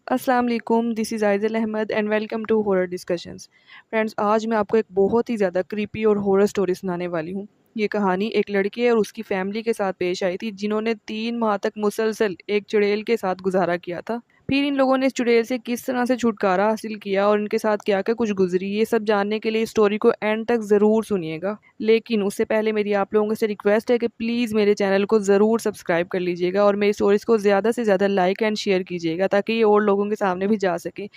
अस्सलाम वालेकुम, this is Aizal Ahmed and welcome to horror discussions. Friends, आज मैं आपको एक बहुत ही ज़्यादा क्रीपी और हॉरर स्टोरी सुनाने वाली हूँ। ये कहानी एक लड़के और उसकी फैमिली के साथ पेश आई थी, जिन्होंने 3 माह तक मुसलसल एक चुड़ैल के साथ गुज़ारा किया था। फिर इन लोगों ने इस चुड़ैल से किस तरह से छुटकारा हासिल किया और इनके साथ क्या-क्या कुछ गुज़री, ये सब जानने के लिए इस स्टोरी को एंड तक ज़रूर सुनिएगा। लेकिन उससे पहले मेरी आप लोगों से रिक्वेस्ट है कि प्लीज़ मेरे चैनल को ज़रूर सब्सक्राइब कर लीजिएगा और मेरी स्टोरीज़ को ज़्यादा से ज़्यादा लाइक एंड शेयर कीजिएगा, ताकि ये और लोगों के सामने भी जा सके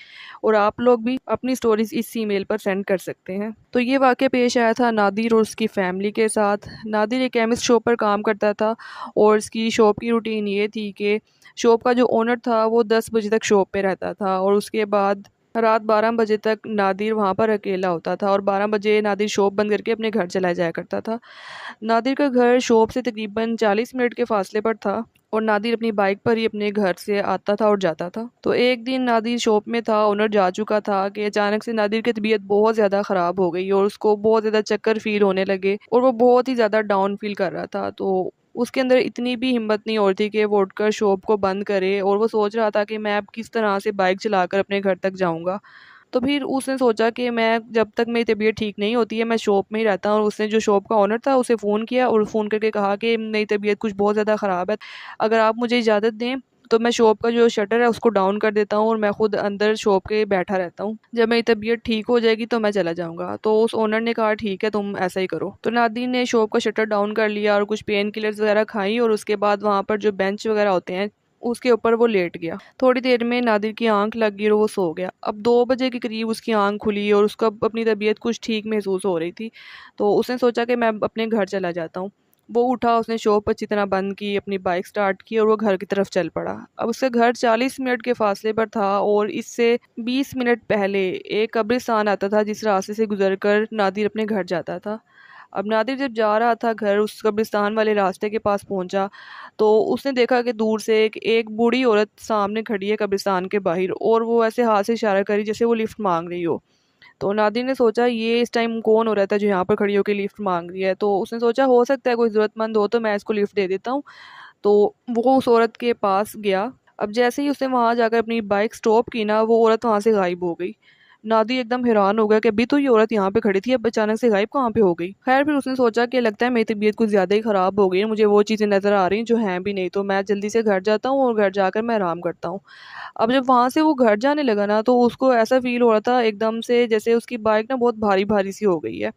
और आप लोग भी अपनी स्टोरीज़ इस ईमेल पर सेंड कर सकते हैं। तो ये वाक़या पेश आया था नादिर और उसकी फैमिली के साथ। नादिर एक केमिस्ट शॉप पर काम करता था और इसकी शॉप की रूटीन ये थी कि शॉप का जो ओनर था वो 10 बजे तक शॉप पे रहता था और उसके बाद रात 12 बजे तक नादिर वहाँ पर अकेला होता था और 12 बजे नादिर शॉप बंद करके अपने घर चला जाया करता था। नादिर का घर शॉप से तकरीबन 40 मिनट के फासले पर था और नादिर अपनी बाइक पर ही अपने घर से आता था और जाता था। तो एक दिन नादिर शॉप में था, ओनर जा चुका था कि अचानक से नादिर की तबीयत बहुत ज़्यादा ख़राब हो गई और उसको बहुत ज़्यादा चक्कर फ़ील होने लगे और वो बहुत ही ज़्यादा डाउन फ़ील कर रहा था। तो उसके अंदर इतनी भी हिम्मत नहीं हो रही थी कि वो उठकर शॉप को बंद करे और वो सोच रहा था कि मैं अब किस तरह से बाइक चलाकर अपने घर तक जाऊँगा। तो फिर उसने सोचा कि मैं जब तक मेरी तबीयत ठीक नहीं होती है मैं शॉप में ही रहता हूँ, और उसने जो शॉप का ओनर था उसे फ़ोन किया और फ़ोन करके कहा कि मेरी तबीयत कुछ बहुत ज़्यादा ख़राब है, अगर आप मुझे इजाज़त दें तो मैं शॉप का जो शटर है उसको डाउन कर देता हूँ और मैं खुद अंदर शॉप के बैठा रहता हूँ। जब मेरी तबीयत ठीक हो जाएगी तो मैं चला जाऊँगा। तो उस ओनर ने कहा ठीक है, तुम ऐसा ही करो। तो नादिर ने शॉप का शटर डाउन कर लिया और कुछ पेन किलर्स वगैरह खाई और उसके बाद वहाँ पर जो बेंच वगैरह होते हैं उसके ऊपर वो लेट गया। थोड़ी देर में नादिर की आंख लग गई और वो सो गया। अब 2 बजे के करीब उसकी आंख खुली और उसको अब अपनी तबीयत कुछ ठीक महसूस हो रही थी। तो उसने सोचा कि मैं अब अपने घर चला जाता हूँ। वो उठा, उसने शॉप अच्छी तरह बंद की, अपनी बाइक स्टार्ट की और वो घर की तरफ चल पड़ा। अब उसका घर 40 मिनट के फासले पर था और इससे 20 मिनट पहले एक कब्रिस्तान आता था जिस रास्ते से गुजर कर नादिर अपने घर जाता था। अब नादिर जब जा रहा था घर, उस कब्रिस्तान वाले रास्ते के पास पहुंचा तो उसने देखा कि दूर से एक बूढ़ी औरत सामने खड़ी है कब्रिस्तान के बाहर और वो ऐसे हाथ से इशारा करी जैसे वो लिफ्ट मांग रही हो। तो नादिर ने सोचा ये इस टाइम कौन हो रहा था जो यहाँ पर खड़ी होकर लिफ्ट मांग रही है। तो उसने सोचा हो सकता है कोई ज़रूरतमंद हो तो मैं इसको लिफ्ट दे देता हूँ। तो वो उस औरत के पास गया। अब जैसे ही उसने वहाँ जाकर अपनी बाइक स्टॉप की ना, वो औरत वहाँ से गायब हो गई। नादिर एकदम हैरान हो गया कि अभी तो ये औरत यहाँ पे खड़ी थी, अब अचानक से गायब कहाँ पे हो गई। खैर फिर उसने सोचा कि लगता है मेरी तबीयत कुछ ज़्यादा ही ख़राब हो गई है, मुझे वो चीज़ें नज़र आ रही हैं जो हैं भी नहीं, तो मैं जल्दी से घर जाता हूँ और घर जाकर मैं आराम करता हूँ। अब जब वहाँ से वो घर जाने लगा ना, तो उसको ऐसा फ़ील हो रहा था एकदम से जैसे उसकी बाइक ना बहुत भारी-भारी सी हो गई है।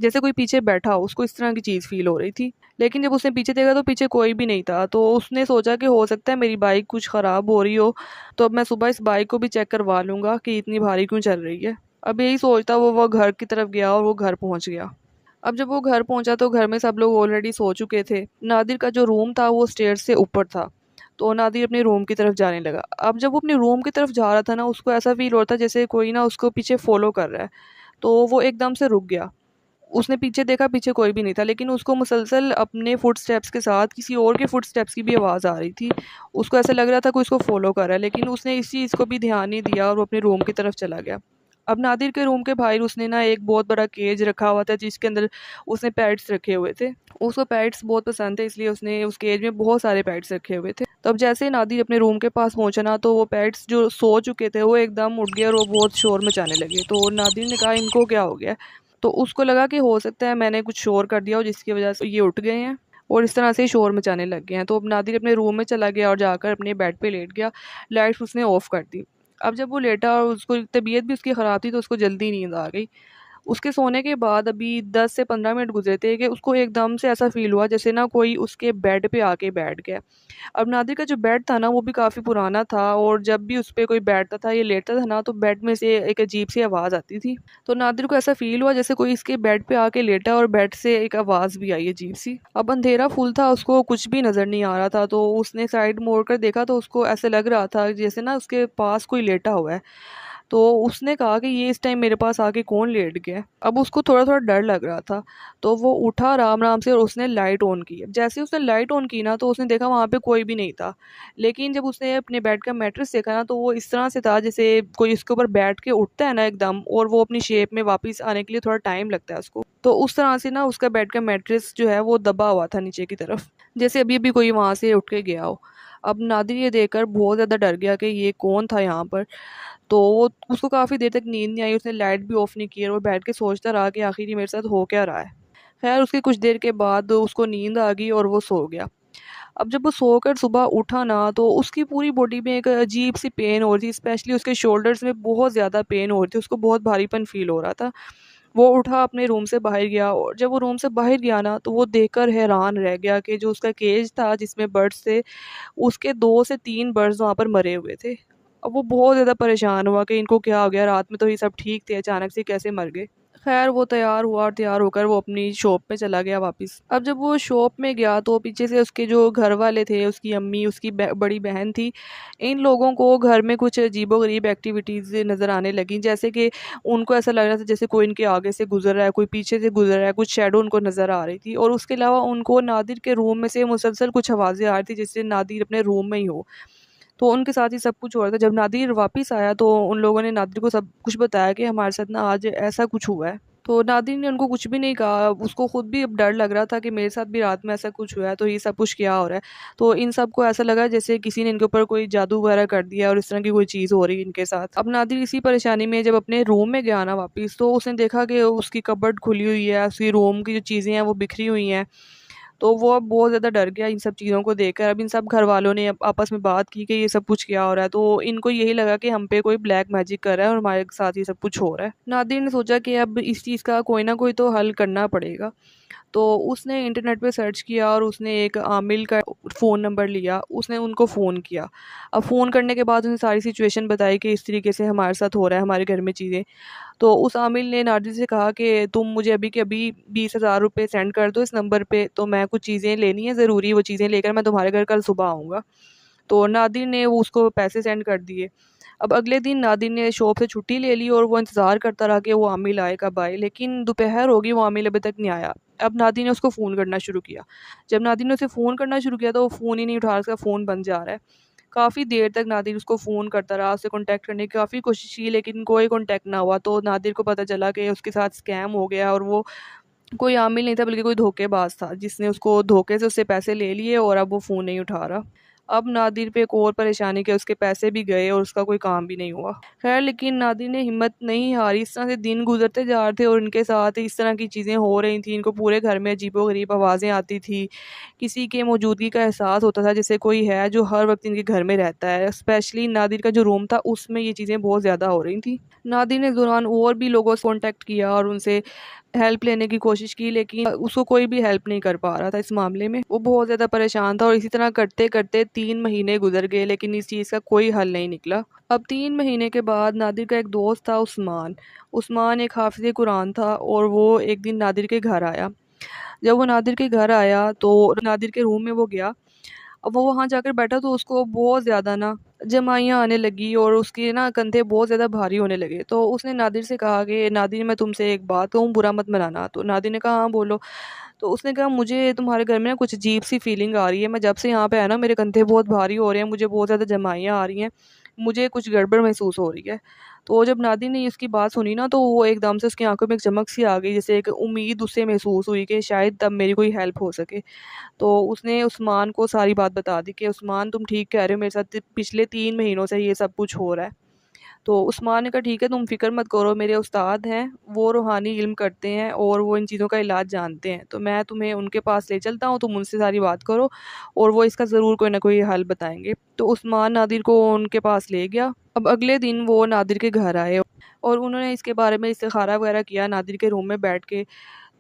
जैसे कोई पीछे बैठा हो, उसको इस तरह की चीज़ फ़ील हो रही थी। लेकिन जब उसने पीछे देखा तो पीछे कोई भी नहीं था, तो उसने सोचा कि हो सकता है मेरी बाइक कुछ ख़राब हो रही हो, तो अब मैं सुबह इस बाइक को भी चेक करवा लूँगा कि इतनी भारी क्यों चल रही है। अब यही सोचता वो घर की तरफ गया और वो घर पहुँच गया। अब जब वो घर पहुँचा तो घर में सब लोग ऑलरेडी सो चुके थे। नादिर का जो रूम था वो स्टेयर्स से ऊपर था, तो नादिर अपने रूम की तरफ जाने लगा। अब जब वो अपने रूम की तरफ जा रहा था ना, उसको ऐसा फ़ील हो रहा था जैसे कोई ना उसको पीछे फ़ॉलो कर रहा है, तो वो एकदम से रुक गया। उसने पीछे देखा, पीछे कोई भी नहीं था, लेकिन उसको मुसलसल अपने फुटस्टेप्स के साथ किसी और के फुटस्टेप्स की भी आवाज़ आ रही थी। उसको ऐसा लग रहा था कोई उसको फ़ॉलो कर रहा है, लेकिन उसने इस चीज़ को भी ध्यान नहीं दिया और वो अपने रूम की तरफ चला गया। अब नादिर के रूम के बाहर उसने ना एक बहुत बड़ा केज रखा हुआ था जिसके अंदर उसने पेट्स रखे हुए थे। उसको पेट्स बहुत पसंद थे, इसलिए उसने उस केज में बहुत सारे पेट्स रखे हुए थे। तब जैसे ही नादिर अपने रूम के पास पहुंचा ना, तो वो पेट्स जो सो चुके थे वो एकदम उठ गए और वो बहुत शोर मचाने लगे। तो नादिर ने कहा इनको क्या हो गया? तो उसको लगा कि हो सकता है मैंने कुछ शोर कर दिया हो जिसकी वजह से ये उठ गए हैं और इस तरह से शोर मचाने लग गए हैं। तो अब नादिर अपने रूम में चला गया और जाकर अपने बेड पे लेट गया। लाइट्स उसने ऑफ कर दी। अब जब वो लेटा और उसको तबीयत भी उसकी ख़राब थी, तो उसको जल्दी नींद आ गई। उसके सोने के बाद अभी 10 से 15 मिनट गुजरे थे कि उसको एकदम से ऐसा फ़ील हुआ जैसे ना कोई उसके बेड पे आके बैठ गया। अब नादिर का जो बेड था ना वो भी काफ़ी पुराना था और जब भी उस पे कोई बैठता था या लेटता था ना, तो बेड में से एक अजीब सी आवाज़ आती थी। तो नादिर को ऐसा फ़ील हुआ जैसे कोई इसके बेड पे आके लेटा और बेड से एक आवाज़ भी आई अजीब सी। अब अंधेरा फुल था, उसको कुछ भी नज़र नहीं आ रहा था, तो उसने साइड मोड़ कर देखा तो उसको ऐसे लग रहा था जैसे ना उसके पास कोई लेटा हुआ है। तो उसने कहा कि ये इस टाइम मेरे पास आके कौन लेट गया। अब उसको थोड़ा-थोड़ा डर लग रहा था, तो वो उठा आराम-आराम से और उसने लाइट ऑन की। अब जैसे ही उसने लाइट ऑन की ना, तो उसने देखा वहाँ पे कोई भी नहीं था। लेकिन जब उसने अपने बेड का मैट्रेस देखा ना, तो वो इस तरह से था जैसे कोई उसके ऊपर बैठ के उठता है ना एकदम, और वो अपनी शेप में वापस आने के लिए थोड़ा टाइम लगता है उसको। तो उस तरह से ना उसका बेड का मैट्रेस जो है वो दबा हुआ था नीचे की तरफ, जैसे अभी-अभी कोई वहाँ से उठ के गया हो। अब नादिर ये देखकर बहुत ज़्यादा डर गया कि ये कौन था यहाँ पर। तो वो उसको काफ़ी देर तक नींद नहीं आई, उसने लाइट भी ऑफ नहीं की और वो बैठ के सोचता रहा कि आखिर ये मेरे साथ हो क्या रहा है। खैर उसकी कुछ देर के बाद उसको नींद आ गई और वो सो गया। अब जब वो सोकर सुबह उठा ना तो उसकी पूरी बॉडी में एक अजीब सी पेन हो रही थी, स्पेशली उसके शोल्डर्स में बहुत ज़्यादा पेन हो रही थी, उसको बहुत भारीपन फील हो रहा था। वो उठा अपने रूम से बाहर गया और जब वो रूम से बाहर गया ना तो वो देखकर हैरान रह गया कि जो उसका केज था जिसमें बर्ड्स थे, उसके 2 से 3 बर्ड्स वहाँ पर मरे हुए थे। अब वो बहुत ज़्यादा परेशान हुआ कि इनको क्या हो गया, रात में तो ये सब ठीक थे, अचानक से कैसे मर गए। खैर वो तैयार हुआ और तैयार होकर वो अपनी शॉप पे चला गया वापस। अब जब वो शॉप में गया तो पीछे से उसके जो घर वाले थे, उसकी अम्मी, उसकी बड़ी बहन थी, इन लोगों को घर में कुछ अजीबो-गरीब एक्टिविटीज़ नज़र आने लगीं। जैसे कि उनको ऐसा लग रहा था जैसे कोई इनके आगे से गुज़र रहा है, कोई पीछे से गुज़र रहा है, कुछ शैडो उनको नज़र आ रही थी और उसके अलावा उनको नादिर के रूम में से मुसलसल कुछ आवाज़ें आ रही थी जैसे नादिर अपने रूम में ही हो। तो उनके साथ ही सब कुछ हो रहा था। जब नादिर वापस आया तो उन लोगों ने नादिर को सब कुछ बताया कि हमारे साथ ना आज ऐसा कुछ हुआ है। तो नादिर ने उनको कुछ भी नहीं कहा, उसको खुद भी अब डर लग रहा था कि मेरे साथ भी रात में ऐसा कुछ हुआ है, तो ये सब कुछ क्या हो रहा है। तो इन सबको ऐसा लगा जैसे किसी ने इनके ऊपर कोई जादू वगैरह कर दिया और इस तरह की कोई चीज़ हो रही है इनके साथ। अब नादिर इसी परेशानी में जब अपने रूम में गया ना वापस, तो उसने देखा कि उसकी कबर्ड खुली हुई है, उसकी रूम की जो चीज़ें हैं वो बिखरी हुई हैं। तो वो अब बहुत ज़्यादा डर गया इन सब चीज़ों को देखकर। अब इन सब घरवालों ने अब आपस में बात की कि ये सब कुछ क्या हो रहा है, तो इनको यही लगा कि हम पे कोई ब्लैक मैजिक कर रहा है और हमारे साथ ये सब कुछ हो रहा है। नादिर ने सोचा कि अब इस चीज़ का कोई ना कोई तो हल करना पड़ेगा। तो उसने इंटरनेट पे सर्च किया और उसने एक आमिल का फ़ोन नंबर लिया, उसने उनको फ़ोन किया। अब फ़ोन करने के बाद उसने सारी सिचुएशन बताई कि इस तरीके से हमारे साथ हो रहा है, हमारे घर में चीज़ें। तो उस आमिल ने नादिर से कहा कि तुम मुझे अभी के अभी 20,000 रुपए सेंड कर दो इस नंबर पे, तो मैं कुछ चीज़ें लेनी है ज़रूरी, वो चीज़ें लेकर मैं तुम्हारे घर कल सुबह आऊँगा। तो नादिर ने वो उसको पैसे सेंड कर दिए। अब अगले दिन नादिर ने शॉप से छुट्टी ले ली और वो इंतज़ार करता रहा कि वो आमिल आए कब आए, लेकिन दोपहर हो गई, वो आमिल अभी तक नहीं आया। अब नादिर ने उसको फ़ोन करना शुरू किया। जब नादिर ने उसे फ़ोन करना शुरू किया तो वो फ़ोन ही नहीं उठा रहा, उसका फ़ोन बंद जा रहा है। काफ़ी देर तक नादिर उसको फ़ोन करता रहा, उससे कॉन्टैक्ट करने की काफ़ी कोशिश की लेकिन कोई कॉन्टैक्ट ना हुआ। तो नादिर को पता चला कि उसके साथ स्कैम हो गया और वो कोई आमिल नहीं था बल्कि कोई धोखेबाज था जिसने उसको धोखे से उससे पैसे ले लिए और अब वो फ़ोन नहीं उठा रहा। अब नादिर पे एक और परेशानी कि उसके पैसे भी गए और उसका कोई काम भी नहीं हुआ। ख़ैर लेकिन नादिर ने हिम्मत नहीं हारी, इस तरह से दिन गुज़रते जा रहे थे और इनके साथ इस तरह की चीज़ें हो रही थी। इनको पूरे घर में अजीबो-गरीब आवाज़ें आती थी। किसी के मौजूदगी का एहसास होता था जैसे कोई है जो हर वक़्त इनके घर में रहता है। स्पेशली नादिर का जो रूम था उसमें ये चीज़ें बहुत ज़्यादा हो रही थी। नादिर ने इस दौरान और भी लोगों से कॉन्टैक्ट किया और उनसे हेल्प लेने की कोशिश की लेकिन उसको कोई भी हेल्प नहीं कर पा रहा था इस मामले में। वो बहुत ज़्यादा परेशान था और इसी तरह करते-करते 3 महीने गुज़र गए लेकिन इस चीज़ का कोई हल नहीं निकला। अब 3 महीने के बाद नादिर का एक दोस्त था उस्मान। उस्मान एक हाफ़िज़ कुरान था और वो एक दिन नादिर के घर आया। जब वो नादिर के घर आया तो नादिर के रूम में वो गया। अब वो वहाँ जाकर बैठा तो उसको बहुत ज़्यादा ना जमाइयाँ आने लगी और उसके ना कंधे बहुत ज़्यादा भारी होने लगे। तो उसने नादिर से कहा कि नादिर मैं तुमसे एक बात कहूँ, बुरा मत मनाना। तो नादिर ने कहा हाँ बोलो। तो उसने कहा मुझे तुम्हारे घर में ना कुछ अजीब-सी फ़ीलिंग आ रही है। मैं जब से यहाँ पे आया ना मेरे कंधे बहुत भारी हो रहे हैं, मुझे बहुत ज़्यादा जमाइयाँ आ रही हैं। मुझे कुछ गड़बड़ महसूस हो रही है। तो जब नादिर ने उसकी बात सुनी ना तो वो एकदम से उसकी आँखों में एक चमक-सी आ गई, जैसे एक उम्मीद उसे महसूस हुई कि शायद तब मेरी कोई हेल्प हो सके। तो उसने उस्मान को सारी बात बता दी कि उस्मान तुम ठीक कह रहे हो, मेरे साथ पिछले 3 महीनों से ये सब कुछ हो रहा है। तो उस्मान ने कहा ठीक है तुम फ़िक्र मत करो, मेरे उस्ताद हैं, वो रूहानी इल्म करते हैं और वो इन चीज़ों का इलाज जानते हैं। तो मैं तुम्हें उनके पास ले चलता हूँ, तुम उनसे सारी बात करो और वो इसका ज़रूर कोई ना कोई हल बताएँगे। तो उस्मान नादिर को उनके पास ले गया। अब अगले दिन वो नादिर के घर आए और उन्होंने इसके बारे में इस्तिखारा वगैरह किया नादिर के रूम में बैठ के।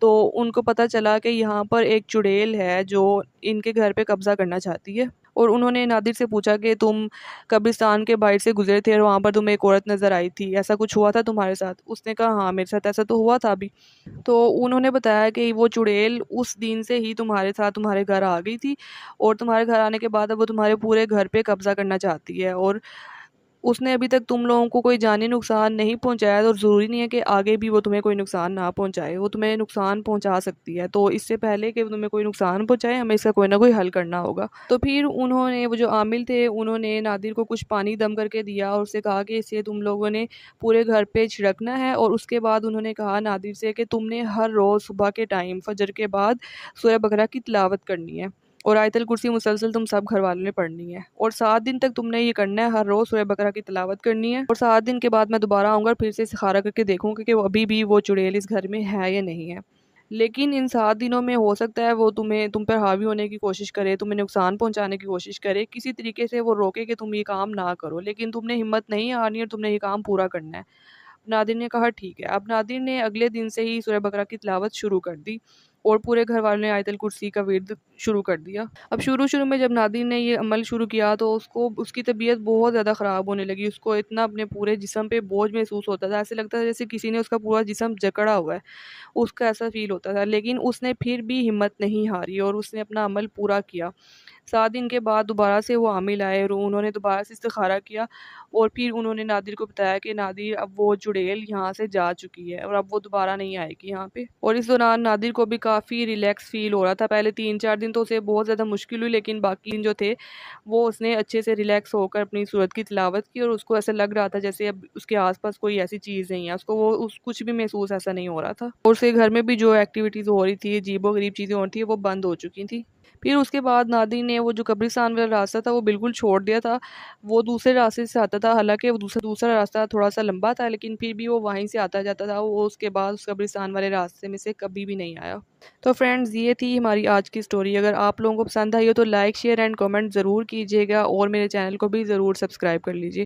तो उनको पता चला कि यहाँ पर एक चुड़ैल है जो इनके घर पे कब्ज़ा करना चाहती है और उन्होंने नादिर से पूछा कि तुम कब्रिस्तान के बाहर से गुज़रे थे और वहाँ पर तुम्हें एक औरत नज़र आई थी, ऐसा कुछ हुआ था तुम्हारे साथ? उसने कहा हाँ, मेरे साथ ऐसा तो हुआ था अभी। तो उन्होंने बताया कि वो चुड़ैल उस दिन से ही तुम्हारे साथ तुम्हारे घर आ गई थी और तुम्हारे घर आने के बाद अब वो तुम्हारे पूरे घर पे कब्ज़ा करना चाहती है और उसने अभी तक तुम लोगों को कोई जानी नुकसान नहीं पहुँचाया और ज़रूरी नहीं है कि आगे भी वो तुम्हें कोई नुकसान ना पहुँचाए। वो तुम्हें नुकसान पहुँचा सकती है। तो इससे पहले कि वो तुम्हें कोई नुकसान पहुँचाए हमें इसका कोई ना कोई हल करना होगा। तो फिर उन्होंने वो जो आमिल थे उन्होंने नादिर को कुछ पानी दम करके दिया और उससे कहा कि इसे तुम लोगों ने पूरे घर पे छिड़कना है और उसके बाद उन्होंने कहा नादिर से कि तुमने हर रोज़ सुबह के टाइम फ़जर के बाद सूरह बकरा की तिलावत करनी है। और आयतल कुर्सी मुसलसल तुम सब घर वालों ने पढ़नी है और 7 दिन तक तुमने ये करना है, हर रोज़ सूरह बकरा की तिलावत करनी है और 7 दिन के बाद मैं दोबारा आऊँगा और फिर से इस्तिखारा करके देखूँगी कि वो अभी भी वो चुड़ैल इस घर में है या नहीं है। लेकिन इन 7 दिनों में हो सकता है वो तुम पर हावी होने की कोशिश करे, तुम्हें नुकसान पहुँचाने की कोशिश करे, किसी तरीके से वो रोके कि तुम ये काम ना करो, लेकिन तुमने हिम्मत नहीं हारनी और तुमने ये काम पूरा करना है। नादिर ने कहा ठीक है। अब नादिर ने अगले दिन से ही सूरह बकरा की तिलावत शुरू कर दी और पूरे घर वालों ने आयतल कुर्सी का विर्द शुरू कर दिया। अब शुरू-शुरू में जब नादिर ने ये अमल शुरू किया तो उसको उसकी तबीयत बहुत ज़्यादा ख़राब होने लगी। उसको इतना अपने पूरे जिस्म पे बोझ महसूस होता था, ऐसे लगता था जैसे किसी ने उसका पूरा जिस्म जकड़ा हुआ है। उसको ऐसा फ़ील होता था, लेकिन उसने फिर भी हिम्मत नहीं हारी और उसने अपना अमल पूरा किया। 7 दिन के बाद दोबारा से वो आमिल आए और उन्होंने दोबारा से इस्तिखारा किया और फिर उन्होंने नादिर को बताया कि नादिर अब वो चुड़ैल यहाँ से जा चुकी है और अब वो दोबारा नहीं आएगी यहाँ पे। और इस दौरान नादिर को भी काफ़ी रिलैक्स फ़ील हो रहा था। पहले 3-4 दिन तो उसे बहुत ज़्यादा मुश्किल हुई, लेकिन बाकी दिन जो थे वो उसने अच्छे से रिलैक्स होकर अपनी सूरत की तिलावत की और उसको ऐसा लग रहा था जैसे अब उसके आस-पास कोई ऐसी चीज़ नहीं है। उसको वो उस कुछ भी महसूस ऐसा नहीं हो रहा था और उसके घर में भी जो एक्टिविटीज़ हो रही थी, अजीबो-गरीब चीज़ें हो रही थी, वो बंद हो चुकी थी। फिर उसके बाद नादिर ने वो जो कब्रिस्तान वाला रास्ता था वो बिल्कुल छोड़ दिया था। वो दूसरे रास्ते से आता था, हालाँकि वो दूसरा रास्ता थोड़ा-सा लंबा था, लेकिन फिर भी वो वहीं से आता जाता था। वो उसके बाद उस कब्रिस्तान वाले रास्ते में से कभी भी नहीं आया। तो फ्रेंड्स, ये थी हमारी आज की स्टोरी। अगर आप लोगों को पसंद आई हो तो लाइक, शेयर एंड कमेंट ज़रूर कीजिएगा और मेरे चैनल को भी ज़रूर सब्सक्राइब कर लीजिए।